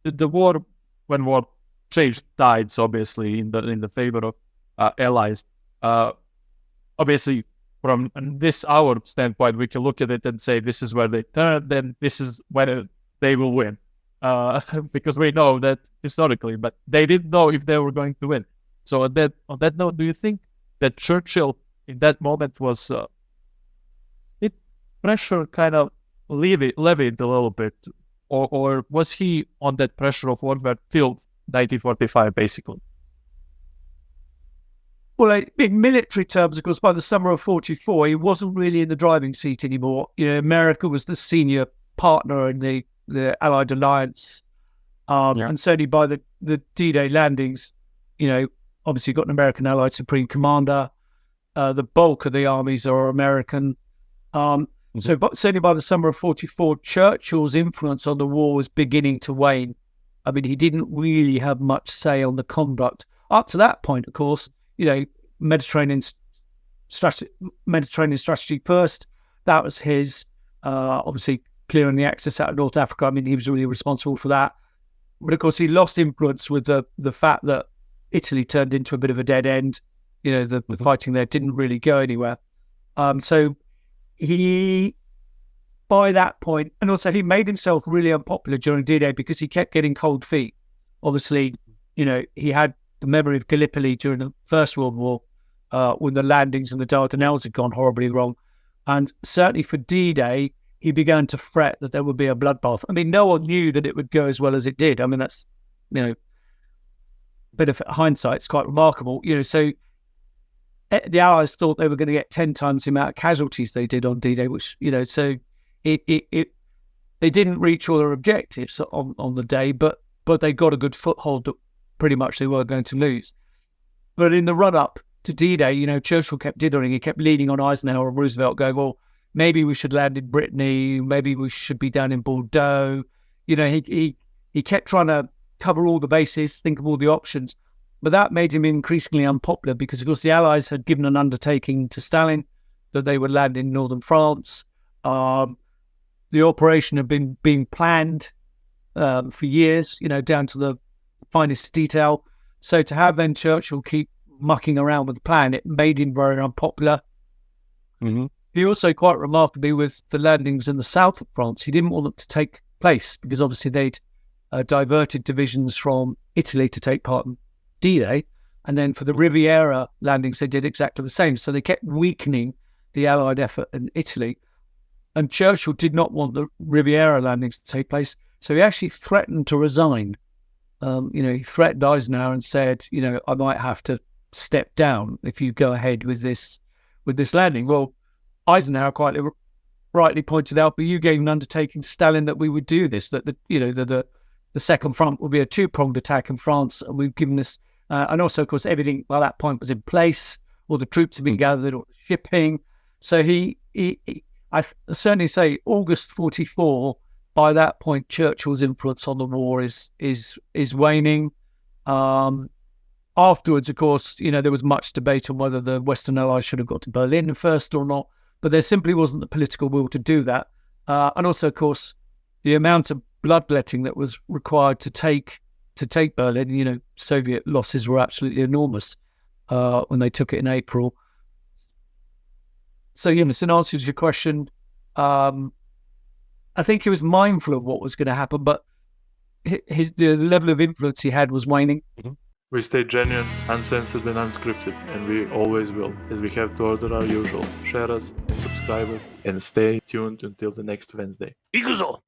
The war, when war changed tides, obviously in the favor of allies. Obviously, from our standpoint, we can look at it and say this is where they turn, then this is where they will win, because we know that historically. But they didn't know if they were going to win. So on that note, do you think that Churchill in that moment was pressure kind of levied a little bit, or was he on that pressure of warfare till 1945 basically? Well, in military terms, of course, by the summer of 44, he wasn't really in the driving seat anymore. America was the senior partner in the Allied alliance, and certainly by the D-Day landings, obviously you've got an American Allied Supreme Commander. The bulk of the armies are American. So certainly by the summer of 44, Churchill's influence on the war was beginning to wane. I mean, he didn't really have much say on the conduct. Up to that point, of course, Mediterranean strategy first. That was his. Obviously, clearing the access out of North Africa. I mean, he was really responsible for that. But of course, he lost influence with the fact that Italy turned into a bit of a dead end. The fighting there didn't really go anywhere. So he, by that point, and also he made himself really unpopular during D-Day because he kept getting cold feet. Obviously, he had the memory of Gallipoli during the First World War, when the landings in the Dardanelles had gone horribly wrong. And certainly for D-Day, he began to fret that there would be a bloodbath. I mean, no one knew that it would go as well as it did. I mean, that's, bit of hindsight, it's quite remarkable. So the Allies thought they were going to get 10 times the amount of casualties they did on D-Day, which, so they didn't reach all their objectives on the day, but they got a good foothold that pretty much they were going to lose. But in the run-up to D-Day, Churchill kept dithering. He kept leaning on Eisenhower and Roosevelt, going, well, maybe we should land in Brittany, maybe we should be down in Bordeaux. He kept trying to cover all the bases, think of all the options. But that made him increasingly unpopular because, of course, the Allies had given an undertaking to Stalin that they would land in northern France. The operation had been being planned for years, down to the finest detail. So to have then Churchill keep mucking around with the plan, it made him very unpopular. He also, quite remarkably, with the landings in the south of France, he didn't want them to take place because obviously they'd diverted divisions from Italy to take part in D-Day, and then for the Riviera landings they did exactly the same. So they kept weakening the Allied effort in Italy, and Churchill did not want the Riviera landings to take place, so he actually threatened to resign. He threatened Eisenhower and said, I might have to step down if you go ahead with this landing. Well, Eisenhower quite rightly pointed out, but you gave an undertaking to Stalin that we would do this, that the second front would be a two-pronged attack in France, and we've given this. And also, of course, everything by that point was in place. All the troops had been gathered, all the shipping. So I certainly say August 44. By that point, Churchill's influence on the war is waning. Afterwards, of course, there was much debate on whether the Western Allies should have got to Berlin first or not, but there simply wasn't the political will to do that. And also, of course, the amount of bloodletting that was required to take Berlin, Soviet losses were absolutely enormous when they took it in April. So, in answer to your question, I think he was mindful of what was going to happen, but the level of influence he had was waning. We stay genuine, uncensored and unscripted, and we always will, as we have to order our usual. Share us and subscribe us, and stay tuned until the next Wednesday. Iguzo!